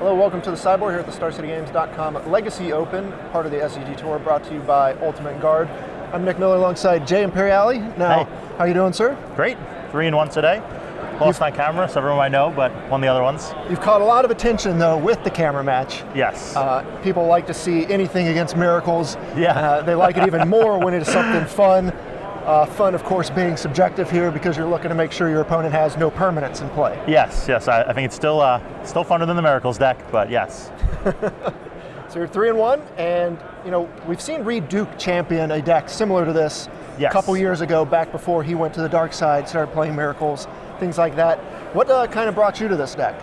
Hello, welcome to the SCGWOR here at the StarCityGames.com Legacy Open, part of the SCG Tour, brought to you by Ultimate Guard. I'm Nick Miller alongside Jay Imperiale. Now, hey. How are you doing, sir? Great. 3-1 today. Lost on camera, so everyone might know, but won the other ones. You've caught a lot of attention, though, with the camera match. Yes. People like to see anything against miracles. Yeah. They like it even more when it is something fun. Fun, of course, being subjective here because you're looking to make sure your opponent has no permanents in play. Yes. I think it's still funner than the Miracles deck, but yes. So you're 3-1, and we've seen Reed Duke champion a deck similar to this a couple years ago, back before he went to the dark side, started playing Miracles, things like that. What kind of brought you to this deck?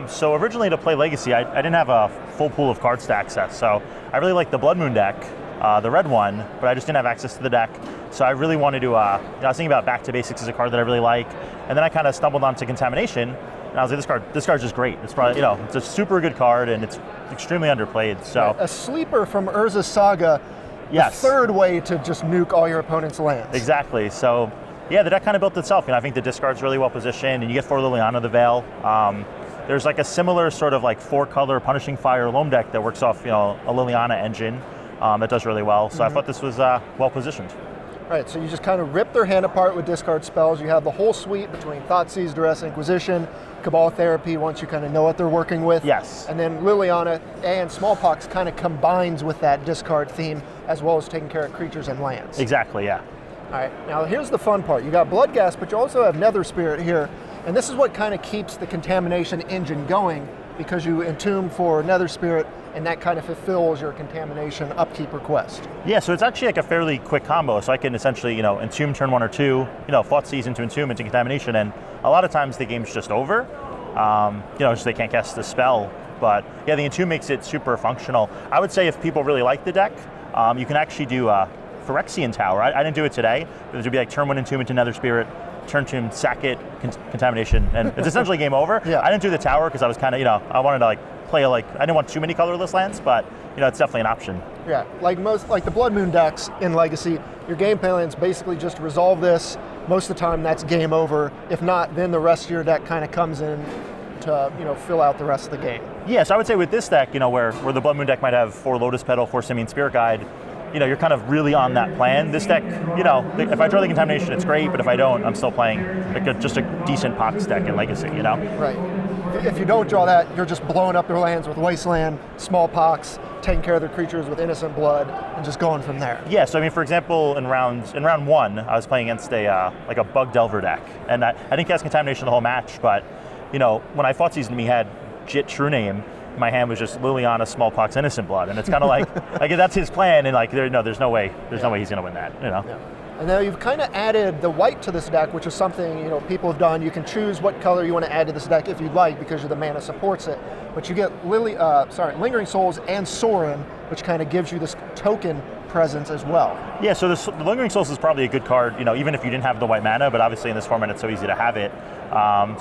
So originally to play Legacy, I didn't have a full pool of card stack sets, so I really liked the Blood Moon deck, the red one, but I just didn't have access to the deck. So I really wanted to, I was thinking about Back to Basics as a card that I really like, and then I kind of stumbled onto Contamination, and I was like, this card's just great. It's probably, it's a super good card, and it's extremely underplayed. So a sleeper from Urza's Saga, yes. The third way to just nuke all your opponent's lands. Exactly. So yeah, the deck kind of built itself. I think the discard's really well positioned, and you get 4 Liliana the Veil. There's like a similar sort of like 4-color Punishing Fire Loam deck that works off, a Liliana engine that does really well. So I thought this was well positioned. All right, so you just kind of rip their hand apart with discard spells. You have the whole suite between Thoughtseize, Duress, Inquisition, Cabal Therapy, once you kind of know what they're working with. Yes. And then Liliana and Smallpox kind of combines with that discard theme, as well as taking care of creatures and lands. Exactly, yeah. All right, now here's the fun part. You got Bloodghast, but you also have Nether Spirit here. And this is what kind of keeps the Contamination engine going, because you entomb for Nether Spirit, and that kind of fulfills your Contamination upkeep request. Yeah, so it's actually like a fairly quick combo. So I can essentially, entomb turn 1 or 2, Thoughtseize into entomb into Contamination, and a lot of times the game's just over. Just they can't cast the spell. But yeah, the entomb makes it super functional. I would say if people really like the deck, you can actually do Phyrexian Tower. I didn't do it today, but it would be like turn 1 entomb into Nether Spirit, turn 2 sack it, Contamination, and it's essentially game over. Yeah. I didn't do the tower because I was kind of, I wanted to play I didn't want too many colorless lands, but it's definitely an option. Yeah, like the Blood Moon decks in Legacy, your game plan's basically just resolve this. Most of the time that's game over. If not, then the rest of your deck kind of comes in to fill out the rest of the game. Yeah, so I would say with this deck, where the Blood Moon deck might have 4 Lotus Petal, 4 Simian Spirit Guide, you're kind of really on that plan. This deck, if I draw the Contamination, it's great, but if I don't, I'm still playing just a decent Pox deck in Legacy, Right. If you don't draw that, you're just blowing up their lands with Wasteland, Smallpox, taking care of their creatures with Innocent Blood, and just going from there. Yeah, so for example, in round 1, I was playing against a Bug Delver deck, and I didn't cast Contamination the whole match, but when I fought season, we had Jit True Name. My hand was just Liliana, Smallpox, Innocent Blood, and it's kind of like that's his plan, and there's no way he's going to win that. Yeah. And now you've kind of added the white to this deck, which is something people have done. You can choose what color you want to add to this deck if you'd like, because the mana supports it. But you get Lingering Souls and Sorin, which kind of gives you this token presence as well. Yeah, so the Lingering Souls is probably a good card, even if you didn't have the white mana, but obviously in this format it's so easy to have it.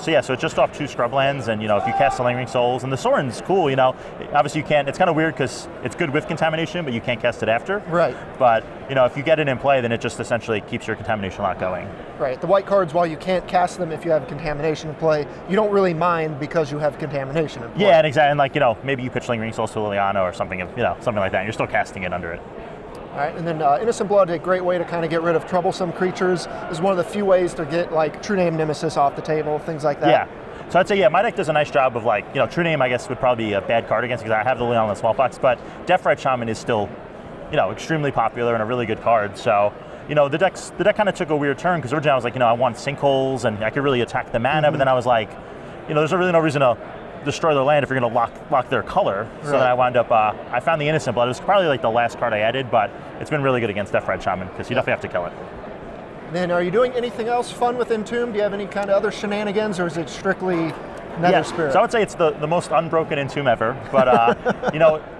So it's just off 2 scrublands, and if you cast the Lingering Souls, and the Sorin's cool, obviously you can't, it's kind of weird because it's good with Contamination, but you can't cast it after. Right. But, if you get it in play, then it just essentially keeps your Contamination lot going. Right, the white cards, while you can't cast them if you have Contamination in play, you don't really mind because you have Contamination in play. Yeah, and exactly, and maybe you pitch Lingering Souls to Liliana or something, something like that, and you're still casting it under it. All right, and then Innocent Blood, a great way to kind of get rid of troublesome creatures. Is one of the few ways to get True Name Nemesis off the table, things like that. Yeah, so I'd say my deck does a nice job of True Name I guess would probably be a bad card against because I have the Liliana and Smallpox, but Deathrite Shaman is still, extremely popular and a really good card. So, the deck kind of took a weird turn because originally I was I want Sinkholes and I could really attack the mana, but then I was there's really no reason to destroy their land if you're going to lock their color. So then I wound up, I found the Innocent Blood. It was probably the last card I added, but it's been really good against Deathrite Shaman because you definitely have to kill it. Then are you doing anything else fun with Entomb? Do you have any kind of other shenanigans, or is it strictly Nether Spirit? So I would say it's the most unbroken Entomb ever, but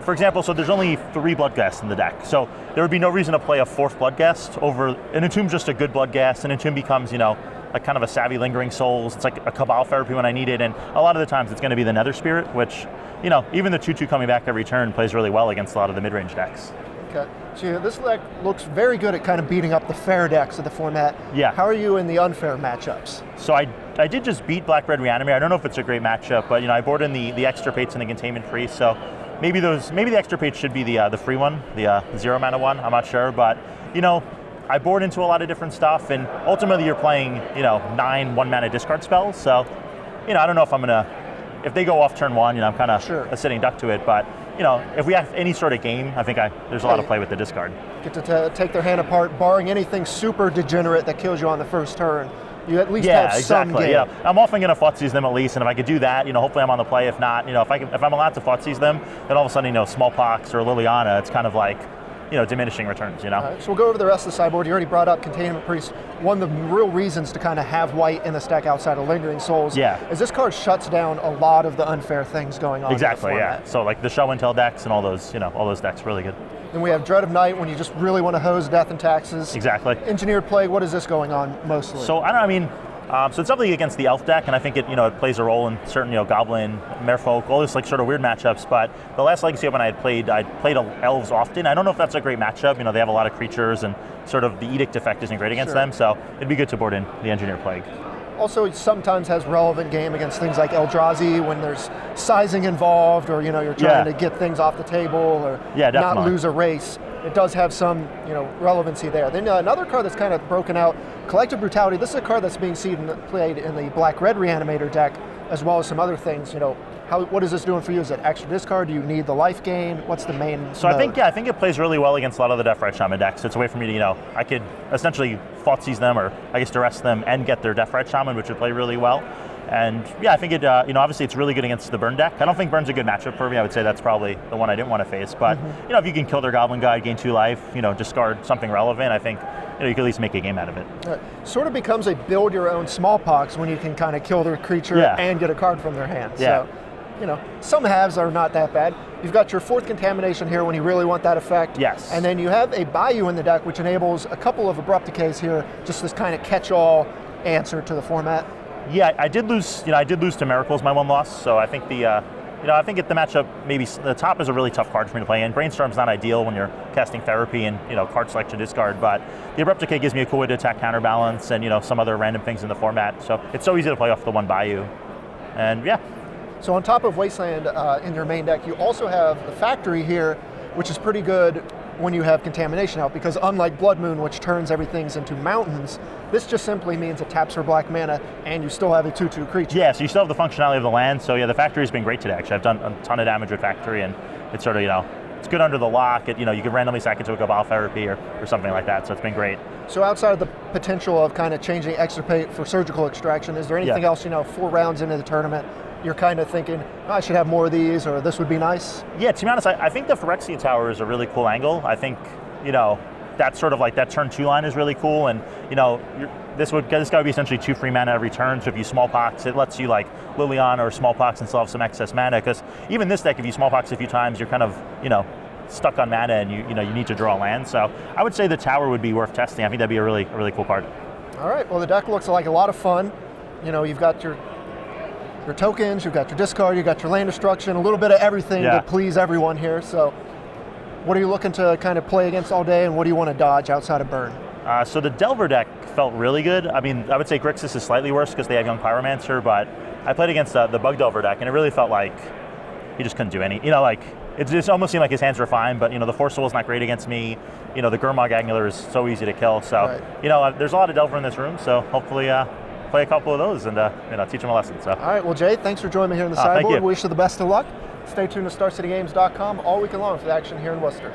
for example, so there's only 3 Bloodghasts in the deck, so there would be no reason to play a 4th Bloodghast over, an Entomb's just a good Bloodghast, and Entomb becomes, kind of a savvy Lingering Souls. It's like a Cabal Therapy when I need it, and a lot of the times it's going to be the Nether Spirit, which, even the 2/2 coming back every turn plays really well against a lot of the mid-range decks. Okay, so this deck looks very good at kind of beating up the fair decks of the format. Yeah. How are you in the unfair matchups? So I I did just beat Black-Red Reanimator. I don't know if it's a great matchup, but I board in the extirpates and the containment priest, so maybe the extirpate should be the free one, the 0 mana one. I'm not sure, but I board into a lot of different stuff, and ultimately you're playing 9 1 mana discard spells. So I don't know if I'm gonna, if they go off turn 1, I'm kind of a sitting duck to it, but if we have any sort of game, I think there's a lot of play with the discard. Get to take their hand apart, barring anything super degenerate that kills you on the first turn. You at least have some game. Yeah, I'm often going to Futzies them at least, and if I could do that, hopefully I'm on the play. If not, if I'm allowed to Futzies them, then all of a sudden, Smallpox or Liliana, it's kind of like, diminishing returns, All right, so we'll go over the rest of the sideboard. You already brought up Containment Priest. One of the real reasons to kind of have white in the stack outside of Lingering Souls is this card shuts down a lot of the unfair things going on. Exactly, yeah. So like the Show and Tell decks and all those decks, really good. Then we have Dread of Night when you just really want to hose Death and Taxes. Exactly. Engineered Plague, what is this going on mostly? So so it's definitely against the Elf deck, and I think it plays a role in certain Goblin, Merfolk, all this like sort of weird matchups. But the last Legacy Open I played Elves often. I don't know if that's a great matchup. They have a lot of creatures, and sort of the Edict effect isn't great against them. So it'd be good to board in the Engineered Plague. Also, it sometimes has relevant game against things like Eldrazi when there's sizing involved, or you're trying to get things off the table, or not lose a race. It does have some relevancy there. Then another card that's kind of broken out, Collective Brutality. This is a card that's being played in the Black-Red Reanimator deck, as well as some other things. What is this doing for you? Is it extra discard? Do you need the life gain? What's the main So mode? I think it plays really well against a lot of the Deathrite Shaman decks. It's a way for me to, I could essentially Thoughtseize them, or I guess duress them and get their Deathrite Shaman, which would play really well. And I think it, obviously it's really good against the Burn deck. I don't think Burn's a good matchup for me. I would say that's probably the one I didn't want to face. But, if you can kill their Goblin Guide, gain 2 life, discard something relevant, I think, you can at least make a game out of it. Sort of becomes a build your own Smallpox when you can kind of kill their creature and get a card from their hand. Yeah. So, some halves are not that bad. You've got your 4th Contamination here when you really want that effect. Yes. And then you have a Bayou in the deck, which enables a couple of Abrupt Decays here, just this kind of catch-all answer to the format. Yeah, I did lose. I did lose to Miracles, my one loss. So I think I think the matchup, maybe the top is a really tough card for me to play in. Brainstorm's not ideal when you're casting Therapy and card selection discard, but the Abrupt Decay gives me a cool way to attack Counterbalance and some other random things in the format. So it's so easy to play off the one Bayou, and So on top of Wasteland in your main deck, you also have the Factory here, which is pretty good when you have Contamination out, because unlike Blood Moon, which turns everything into mountains, this just simply means it taps for black mana, and you still have a 2/2 creature. Yeah, so you still have the functionality of the land. So the Factory's been great today. Actually, I've done a ton of damage with Factory, and it's sort of it's good under the lock. You can randomly sack it to a Cabal Therapy or something like that. So it's been great. So outside of the potential of kind of changing Extirpate for Surgical Extraction, is there anything else 4 rounds into the tournament you're kind of thinking, I should have more of these, or this would be nice? Yeah, to be honest, I think the Phyrexia Tower is a really cool angle. I think, that sort of like that turn 2 line is really cool, and this guy would be essentially 2 free mana every turn. So if you Smallpox, it lets you like Liliana or Smallpox and still have some excess mana. Because even this deck, if you Smallpox a few times, you're kind of stuck on mana, and you need to draw land. So I would say the Tower would be worth testing. I think that'd be a really cool card. All right. Well, the deck looks like a lot of fun. You've got your tokens, you've got your discard, you've got your land destruction, a little bit of everything to please everyone here. So what are you looking to kind of play against all day, and what do you want to dodge outside of Burn? So the Delver deck felt really good. I mean, I would say Grixis is slightly worse because they have Young Pyromancer, but I played against the Bug Delver deck, and it really felt like he just couldn't do any. It just almost seemed like his hands were fine, but the Force Soul is not great against me. The Gurmag Angler is so easy to kill. So there's a lot of Delver in this room, so hopefully play a couple of those and teach them a lesson. So. All right, well, Jay, thanks for joining me here in the sideboard. We wish you the best of luck. Stay tuned to StarCityGames.com all weekend long for the action here in Worcester.